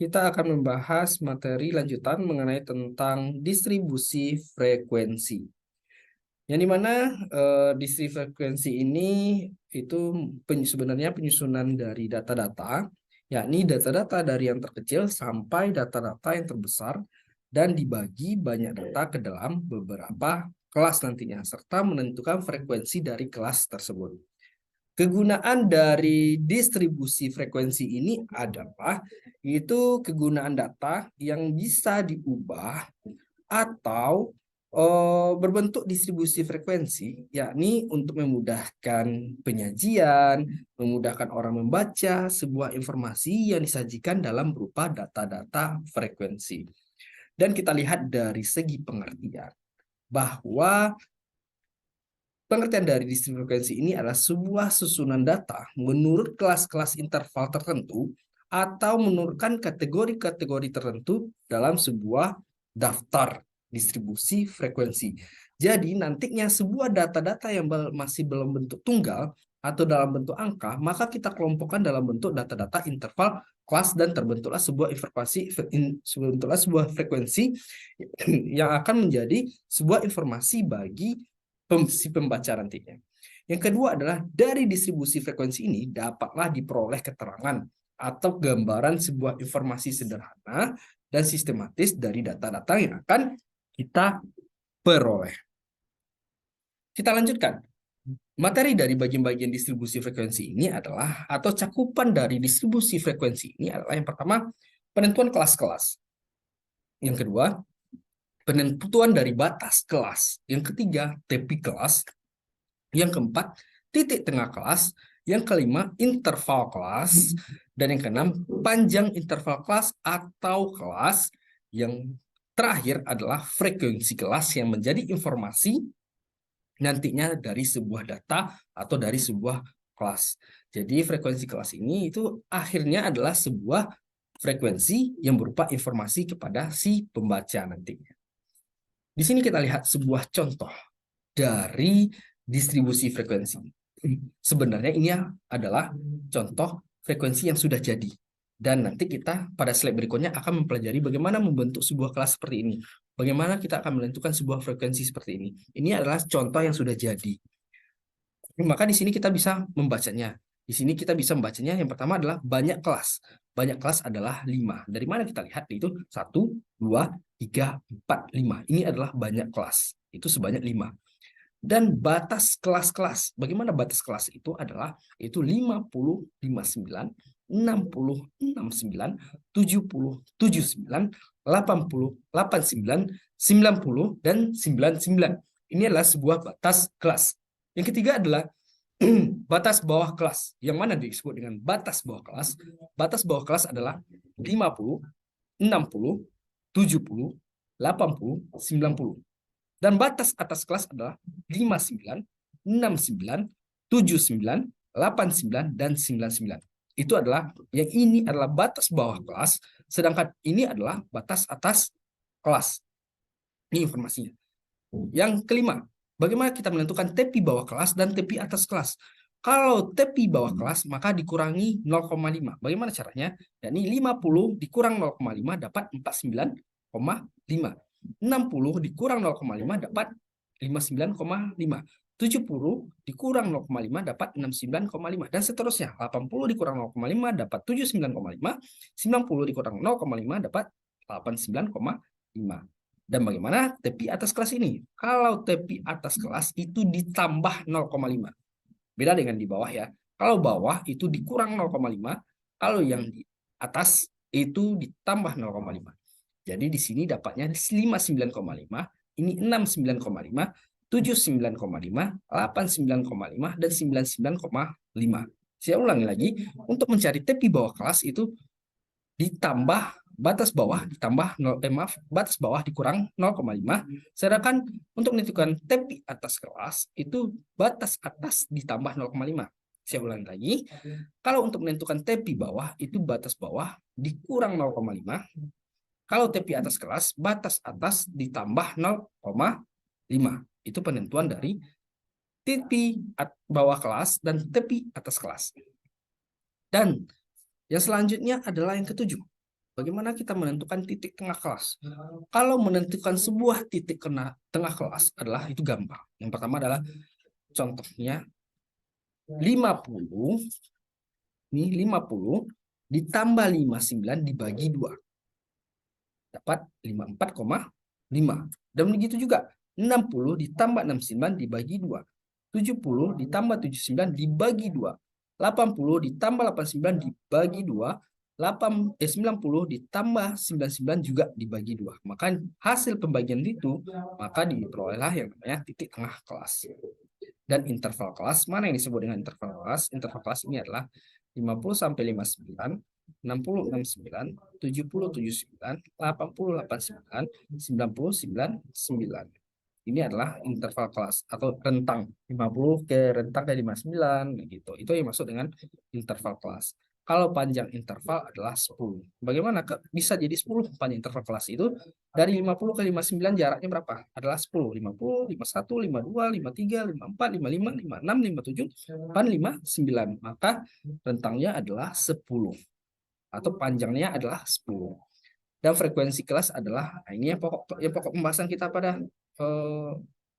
kita akan membahas materi lanjutan mengenai tentang distribusi frekuensi. Yang dimana distribusi frekuensi ini itu sebenarnya penyusunan dari data-data, yakni data-data dari yang terkecil sampai data-data yang terbesar dan dibagi banyak data ke dalam beberapa kelas nantinya, serta menentukan frekuensi dari kelas tersebut. Kegunaan dari distribusi frekuensi ini adalah itu kegunaan data yang bisa diubah atau berbentuk distribusi frekuensi, yakni untuk memudahkan penyajian, memudahkan orang membaca sebuah informasi yang disajikan dalam berupa data-data frekuensi. Dan kita lihat dari segi pengertian bahwa pengertian dari distribusi frekuensi ini adalah sebuah susunan data menurut kelas-kelas interval tertentu atau menurunkan kategori-kategori tertentu dalam sebuah daftar distribusi frekuensi. Jadi nantinya sebuah data-data yang masih belum bentuk tunggal atau dalam bentuk angka, maka kita kelompokkan dalam bentuk data-data interval kelas dan terbentuklah sebuah frekuensi yang akan menjadi sebuah informasi bagi si pembaca nantinya. Yang kedua adalah dari distribusi frekuensi ini dapatlah diperoleh keterangan atau gambaran sebuah informasi sederhana dan sistematis dari data-data yang akan kita peroleh. Kita lanjutkan. Materi dari bagian-bagian distribusi frekuensi ini adalah, atau cakupan dari distribusi frekuensi ini adalah yang pertama, penentuan kelas-kelas. Yang kedua, penentuan dari batas kelas. Yang ketiga, tepi kelas. Yang keempat, titik tengah kelas. Yang kelima, interval kelas. Dan yang keenam, panjang interval kelas atau kelas. Yang terakhir adalah frekuensi kelas yang menjadi informasi nantinya dari sebuah data atau dari sebuah kelas. Jadi frekuensi kelas ini itu akhirnya adalah sebuah frekuensi yang berupa informasi kepada si pembaca nantinya. Di sini kita lihat sebuah contoh dari distribusi frekuensi. Sebenarnya ini adalah contoh frekuensi yang sudah jadi. Dan nanti kita pada slide berikutnya akan mempelajari bagaimana membentuk sebuah kelas seperti ini. Bagaimana kita akan menentukan sebuah frekuensi seperti ini. Ini adalah contoh yang sudah jadi. Maka di sini kita bisa membacanya. Di sini kita bisa membacanya yang pertama adalah banyak kelas. Banyak kelas adalah 5. Dari mana kita lihat? Itu 1, 2, 3, 4, 5. Ini adalah banyak kelas. Itu sebanyak 5. Dan batas kelas-kelas. Bagaimana batas kelas itu adalah itu 50, 59, 60, 69, 70, 79, 80, 89, 90, dan 99. Ini adalah sebuah batas kelas. Yang ketiga adalah batas bawah kelas. Yang mana disebut dengan batas bawah kelas? Batas bawah kelas adalah 50, 60, 70, 80, 90. Dan batas atas kelas adalah 59, 69, 79, 89, dan 99. Itu adalah, yang ini adalah batas bawah kelas, sedangkan ini adalah batas atas kelas. Ini informasinya. Yang kelima, bagaimana kita menentukan tepi bawah kelas dan tepi atas kelas? Kalau tepi bawah kelas, maka dikurangi 0,5. Bagaimana caranya? Yakni 50 dikurang 0,5 dapat 49,5. 60 dikurang 0,5 dapat 59,5. 70 dikurang 0,5 dapat 69,5. Dan seterusnya. 80 dikurang 0,5 dapat 79,5. 90 dikurang 0,5 dapat 89,5. Dan bagaimana tepi atas kelas ini? Kalau tepi atas kelas itu ditambah 0,5. Beda dengan di bawah ya. Kalau bawah itu dikurang 0,5. Kalau yang di atas itu ditambah 0,5. Jadi di sini dapatnya 59,5, ini 69,5, 79,5, 89,5, dan 99,5. Saya ulangi lagi, untuk mencari tepi bawah kelas itu ditambah batas bawah batas bawah dikurang 0,5, sedangkan untuk menentukan tepi atas kelas itu batas atas ditambah 0,5. Saya ulangi lagi, kalau untuk menentukan tepi bawah itu batas bawah dikurang 0,5. Kalau tepi atas kelas, batas atas ditambah 0,5. Itu penentuan dari tepi bawah kelas dan tepi atas kelas. Dan yang selanjutnya adalah yang ketujuh. bagaimana kita menentukan titik tengah kelas? Kalau menentukan sebuah titik tengah kelas adalah itu gampang. Yang pertama adalah contohnya 50, ini 50 ditambah 59 dibagi 2. Dapat 54,5. Dan begitu juga 60 ditambah 69 dibagi 2. 70 ditambah 79 dibagi 2. 80 ditambah 89 dibagi 2. 90 ditambah 99 juga dibagi 2. Maka hasil pembagian itu, maka diperolehlah yang namanya titik tengah kelas. Dan interval kelas, mana yang disebut dengan interval kelas? Interval kelas ini adalah 50 sampai 59, 60 69, 70 79, 80 89, 90 99. Ini adalah interval kelas atau rentang 50 ke rentang ke 59 gitu. Itu yang masuk dengan interval kelas. Kalau panjang interval adalah 10. Bagaimana bisa jadi 10 panjang interval kelas itu? Dari 50 ke 59 jaraknya berapa? Adalah 10. 50, 51, 52, 53, 54, 55, 56, 57, 59. Maka rentangnya adalah 10. Atau panjangnya adalah 10. Dan frekuensi kelas adalah, nah ini yang pokok pembahasan kita pada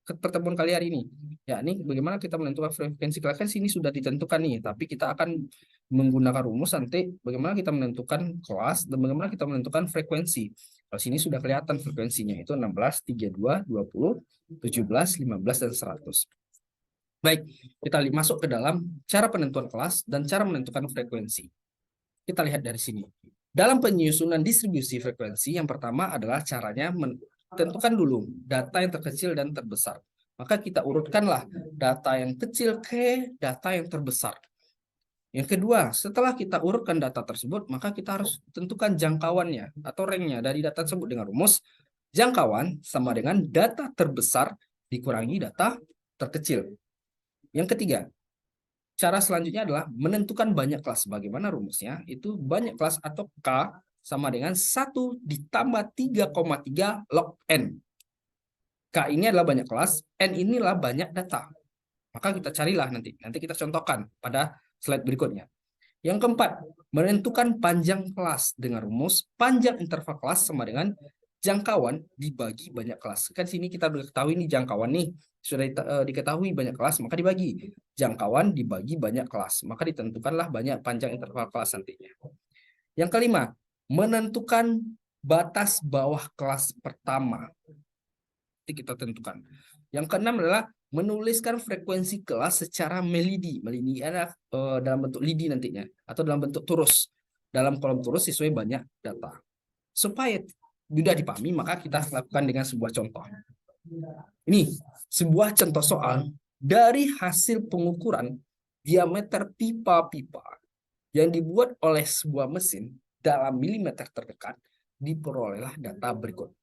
pertemuan kali hari ini. Ya, ini bagaimana kita menentukan frekuensi kelas, kan sini sudah ditentukan nih, tapi kita akan menggunakan rumus nanti bagaimana kita menentukan kelas dan bagaimana kita menentukan frekuensi. Kalau sini sudah kelihatan frekuensinya itu 16, 32, 20, 17, 15 dan 100. Baik, kita masuk ke dalam cara penentuan kelas dan cara menentukan frekuensi. Kita lihat dari sini. Dalam penyusunan distribusi frekuensi, yang pertama adalah caranya tentukan dulu data yang terkecil dan terbesar. Maka kita urutkanlah data yang kecil ke data yang terbesar. Yang kedua, setelah kita urutkan data tersebut, maka kita harus tentukan jangkauannya atau ranknya dari data tersebut dengan rumus jangkauan sama dengan data terbesar dikurangi data terkecil. Yang ketiga, cara selanjutnya adalah menentukan banyak kelas. Bagaimana rumusnya? Itu banyak kelas atau K sama dengan 1 ditambah 3,3 log N. K ini adalah banyak kelas, N inilah banyak data. Maka kita carilah nanti. Nanti kita contohkan pada slide berikutnya. Yang keempat, menentukan panjang kelas dengan rumus panjang interval kelas sama dengan jangkauan dibagi banyak kelas. Kan sini kita sudah ketahui ini jangkauan nih. Sudah diketahui banyak kelas, maka dibagi. Jangkauan dibagi banyak kelas. Maka ditentukanlah banyak panjang interval kelas nantinya. Yang kelima, menentukan batas bawah kelas pertama. Nanti kita tentukan. Yang keenam adalah menuliskan frekuensi kelas secara melidi. Melidi adalah dalam bentuk lidi nantinya. Atau dalam bentuk turus. Dalam kolom turus sesuai banyak data. Supaya mudah dipahami, maka kita lakukan dengan sebuah contoh. Ini sebuah contoh soal dari hasil pengukuran diameter pipa-pipa yang dibuat oleh sebuah mesin dalam milimeter terdekat, diperolehlah data berikut.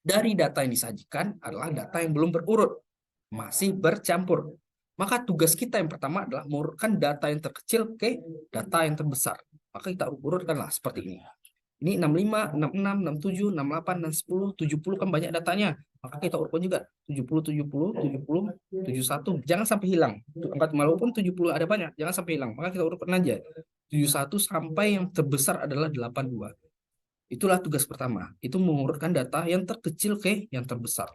Dari data yang disajikan adalah data yang belum berurut, masih bercampur. Maka tugas kita yang pertama adalah mengurutkan data yang terkecil ke data yang terbesar. Maka kita urutkanlah seperti ini. Ini 65, 66, 67, 68, dan 10, 70 kan banyak datanya. Maka kita urutkan juga 70, 70, 70, 71. Jangan sampai hilang. Walaupun 70 ada banyak, jangan sampai hilang. Maka kita urutkan aja. 71 sampai yang terbesar adalah 82. Itulah tugas pertama. Itu mengurutkan data yang terkecil ke yang terbesar.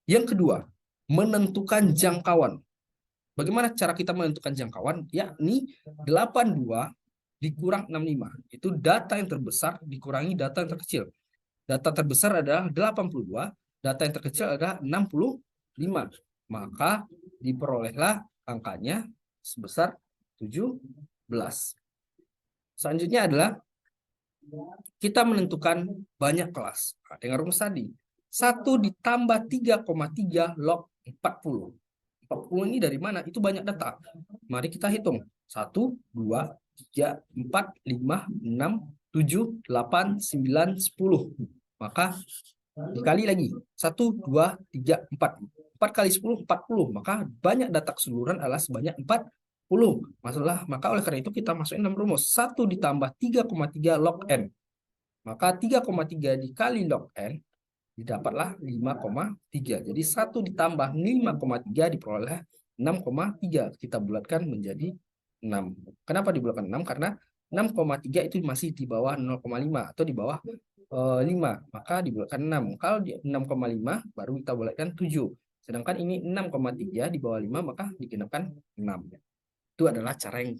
Yang kedua, menentukan jangkauan. Bagaimana cara kita menentukan jangkauan? Yakni 82 dikurang 65. Itu data yang terbesar dikurangi data yang terkecil. Data terbesar adalah 82, data yang terkecil adalah 65. Maka diperolehlah angkanya sebesar 17. Selanjutnya adalah kita menentukan banyak kelas. Nah, dengan rumus tadi. 1 ditambah 3,3 log 40. 40 ini dari mana? Itu banyak data. Mari kita hitung. 1, 2, 3, 4, 5, 6, 7, 8, 9, 10. Maka dikali lagi. 1, 2, 3, 4. 4 kali 10, 40. Maka banyak data keseluruhan adalah sebanyak 40. Maka oleh karena itu kita masukin dalam rumus. 1 ditambah 3,3 log N. Maka 3,3 dikali log N didapatlah 5,3. Jadi 1 ditambah 5,3 diperoleh 6,3. Kita bulatkan menjadi 6. Kenapa dibulatkan 6? Karena 6,3 itu masih di bawah 0,5 atau di bawah 5, maka dibulatkan 6. Kalau di 6,5 baru kita bulatkan 7. Sedangkan ini 6,3 di bawah 5, maka digenapkan 6. Itu adalah cara yang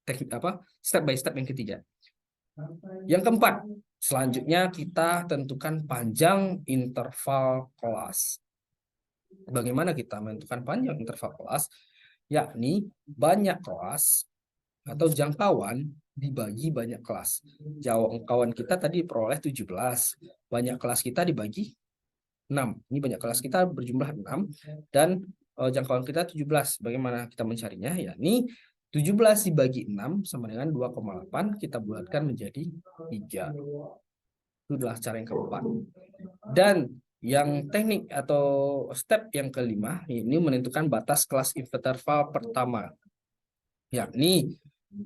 teknik step by step yang ketiga. Yang keempat, selanjutnya kita tentukan panjang interval kelas. Bagaimana kita menentukan panjang interval kelas? Yakni banyak kelas atau jangkauan dibagi banyak kelas. Jangkauan kita tadi peroleh 17, banyak kelas kita dibagi 6. Ini banyak kelas kita berjumlah 6 dan jangkauan kita 17. Bagaimana kita mencarinya? Yakni 17 dibagi 6 sama dengan 2,8, kita bulatkan menjadi 3. Itu adalah cara yang keempat. Dan yang teknik atau step yang kelima ini menentukan batas kelas interval pertama. Yakni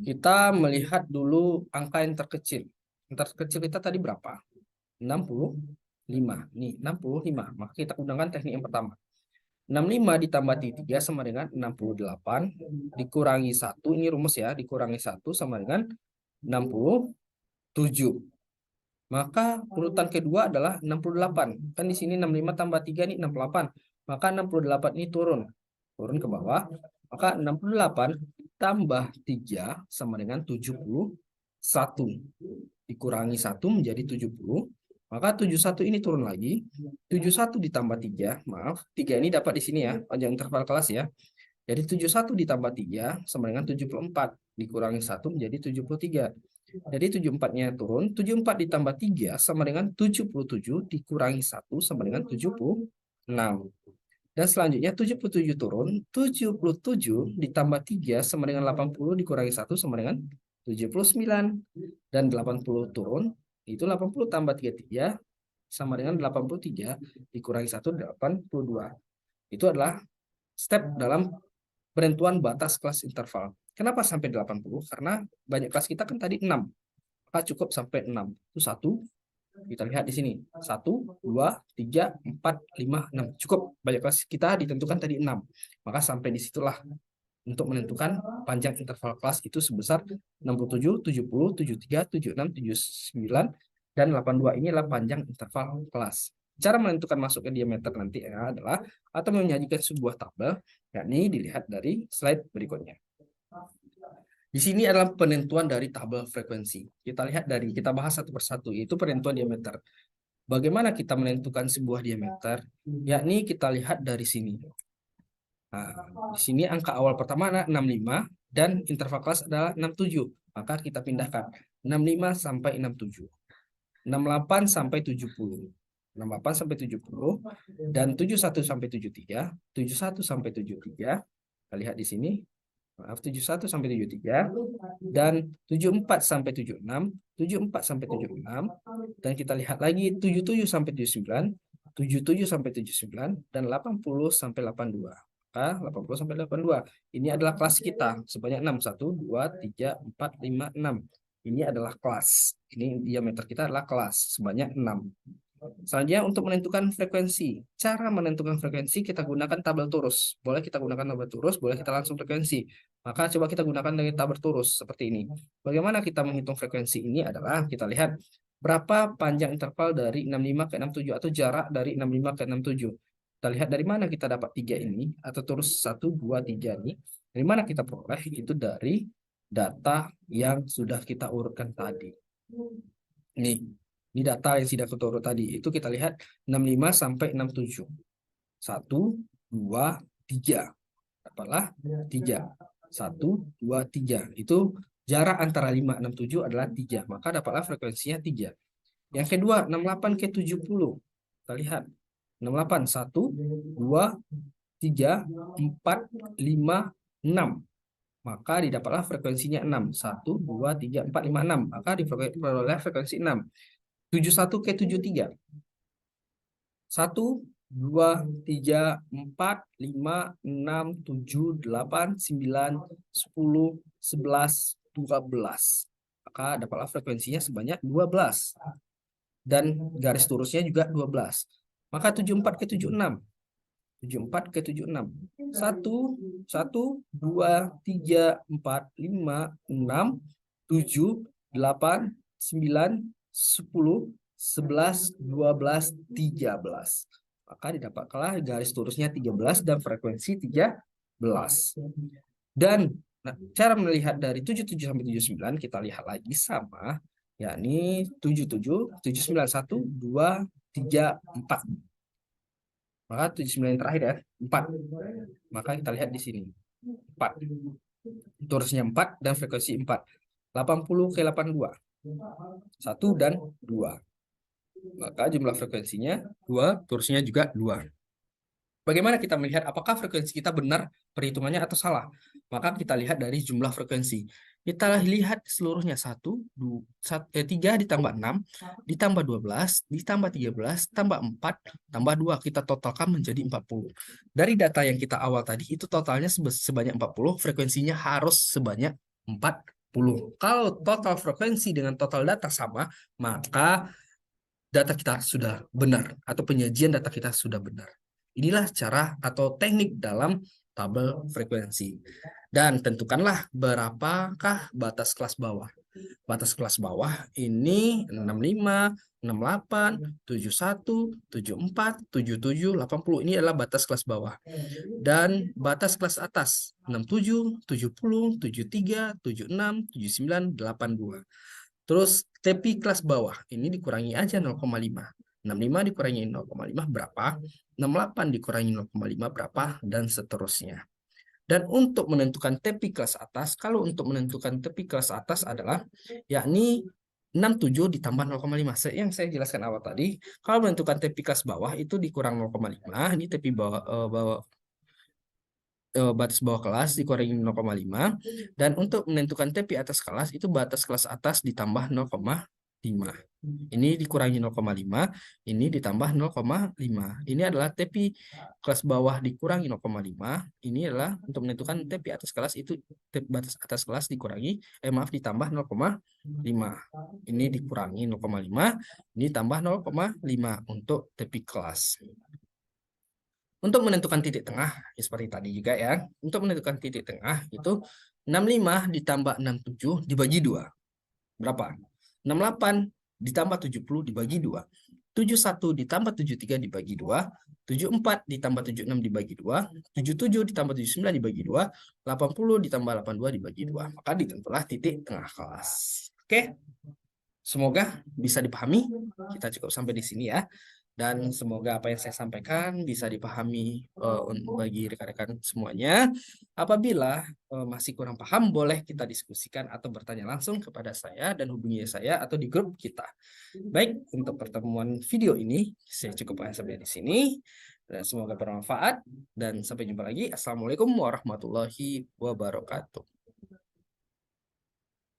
kita melihat dulu angka yang terkecil. Yang terkecil kita tadi berapa? 65. Nih, 65. Maka kita gunakan teknik yang pertama. 65 ditambah 3 sama dengan 68 dikurangi 1, ini rumus ya, dikurangi 1 sama dengan 67. Maka urutan kedua adalah 68. Kan di sini 65 tambah 3 ini 68. Maka 68 ini turun ke bawah. Maka 68 tambah 3 sama dengan 71. Dikurangi 1 menjadi 70. Maka 71 ini turun lagi. 71 ditambah 3, maaf, 3 ini dapat di sini ya, panjang interval kelas ya. Jadi 71 ditambah 3 sama dengan 74. Dikurangi 1 menjadi 73. Jadi 74-nya turun. 74 ditambah 3 sama dengan 77. Dikurangi 1 sama dengan 76. Dan selanjutnya 77 turun. 77 ditambah 3 sama dengan 80. Dikurangi 1 sama dengan 79. Dan 80 turun. Itu 80 tambah 33 sama dengan 83 dikurangi 1, 82. Itu adalah step dalam penentuan batas kelas interval. Kenapa sampai 80? Karena banyak kelas kita kan tadi 6. Maka cukup sampai 6. Itu 1. Kita lihat di sini. 1, 2, 3, 4, 5, 6. Cukup banyak kelas kita ditentukan tadi 6. Maka sampai disitulah untuk menentukan panjang interval kelas itu sebesar 67, 70, 73, 76, 79, dan 82. Inilah panjang interval kelas. Cara menentukan masuknya diameter nanti adalah atau menyajikan sebuah tabel, yakni dilihat dari slide berikutnya. Di sini adalah penentuan dari tabel frekuensi. Kita lihat kita bahas satu persatu, yaitu penentuan diameter. Bagaimana kita menentukan sebuah diameter? Yakni kita lihat dari sini. Nah, di sini angka awal pertama adalah 65 dan interval kelas adalah 67. Maka kita pindahkan 65 sampai 67. 68 sampai 70. 68 sampai 70 dan 71 sampai 73, 71 sampai 73. Kita lihat di sini. Maaf, 71 sampai 73 dan 74 sampai 76, 74 sampai 76, dan kita lihat lagi 77 sampai 79, 77 sampai 79, dan 80 sampai 82. 80 sampai 82. Ini adalah kelas kita sebanyak 6. 1, 2, 3, 4, 5, 6. Ini adalah kelas. Ini diameter kita adalah kelas sebanyak 6. Selanjutnya untuk menentukan frekuensi. Cara menentukan frekuensi kita gunakan tabel turus. Boleh kita gunakan tabel turus, boleh kita langsung frekuensi. Maka coba kita gunakan dari tabel turus seperti ini. Bagaimana kita menghitung frekuensi ini adalah kita lihat berapa panjang interval dari 65 ke 67 atau jarak dari 65 ke 67. Kita lihat dari mana kita dapat 3 ini atau turus 1, 2, 3 ini. Dari mana kita peroleh? Itu dari data yang sudah kita urutkan tadi. Ini data yang sudah kita urut tadi. Itu kita lihat 65 sampai 67. 1, 2, 3. Dapatlah 3. 1, 2, 3. Itu jarak antara 5, 6, 7 adalah 3. Maka dapatlah frekuensinya 3. Yang kedua, 68 ke 70. Kita lihat. 68, 1, 2, 3, 4, 5, 6. Maka didapatlah frekuensinya 6. 1, 2, 3, 4, 5, 6. Maka diperoleh frekuensi 6. 71 ke 73. 1, 2, 3, 4, 5, 6, 7, 8, 9, 10, 11, 12. Maka dapatlah frekuensinya sebanyak 12. Dan garis turusnya juga 12. Maka 74 ke 76. 74 ke 76. 1, 1, 2, 3, 4, 5, 6, 7, 8, 9, 10, 11, 12, 13. Maka didapatkanlah garis lurusnya 13 dan frekuensi 13. Dan cara melihat dari 77 sampai 79 kita lihat lagi sama, yakni 77, 791, 2, 3, 4. Maka 79 yang terakhir ya, 4. Maka kita lihat di sini. 4. Torusnya 4 dan frekuensi 4. 80 ke 82. 1 dan 2. Maka jumlah frekuensinya 2, torusnya juga 2. Bagaimana kita melihat apakah frekuensi kita benar perhitungannya atau salah? Maka kita lihat dari jumlah frekuensi. Kita lihat seluruhnya 1, 2, 3 ditambah 6, ditambah 12, ditambah 13, tambah 4, tambah 2. Kita totalkan menjadi 40. Dari data yang kita awal tadi, itu totalnya sebanyak 40, frekuensinya harus sebanyak 40. Kalau total frekuensi dengan total data sama, maka data kita sudah benar, atau penyajian data kita sudah benar. Inilah cara atau teknik dalam tabel frekuensi. Dan tentukanlah berapakah batas kelas bawah. Batas kelas bawah ini 65, 68, 71, 74, 77, 80. Ini adalah batas kelas bawah. Dan batas kelas atas 67, 70, 73, 76, 79, 82. Terus TPI kelas bawah ini dikurangi aja 0,5. 65 dikurangi 0,5 berapa? 68 dikurangi 0,5 berapa? Dan seterusnya. Dan untuk menentukan TPI kelas atas, kalau untuk menentukan TPI kelas atas adalah yakni 67 ditambah 0,5. Yang saya jelaskan awal tadi, kalau menentukan TPI kelas bawah itu dikurang 0,5. Ini TPI batas bawah kelas dikurangi 0,5, dan untuk menentukan TPI atas kelas itu batas kelas atas ditambah 0,5. Ini dikurangi 0,5, ini ditambah 0,5. Ini adalah TPI kelas bawah dikurangi 0,5. Ini adalah untuk menentukan TPI atas kelas itu batas atas kelas dikurangi ditambah 0,5. Ini dikurangi 0,5, ini tambah 0,5 untuk TPI kelas. Untuk menentukan titik tengah, ya seperti tadi juga ya. Untuk menentukan titik tengah itu 65 ditambah 67 dibagi 2. Berapa? 68 ditambah 70 dibagi 2. 71 ditambah 73 dibagi 2. 74 ditambah 76 dibagi 2. 77 ditambah 79 dibagi 2. 80 ditambah 82 dibagi 2. Maka ditentulah titik tengah kelas. Oke? Semoga bisa dipahami. Kita cukup sampai di sini ya. Dan semoga apa yang saya sampaikan bisa dipahami bagi rekan-rekan semuanya. Apabila masih kurang paham, boleh kita diskusikan atau bertanya langsung kepada saya dan hubungi saya atau di grup kita. Baik, untuk pertemuan video ini saya cukupkan sampai di sini. Dan semoga bermanfaat dan sampai jumpa lagi. Assalamualaikum warahmatullahi wabarakatuh.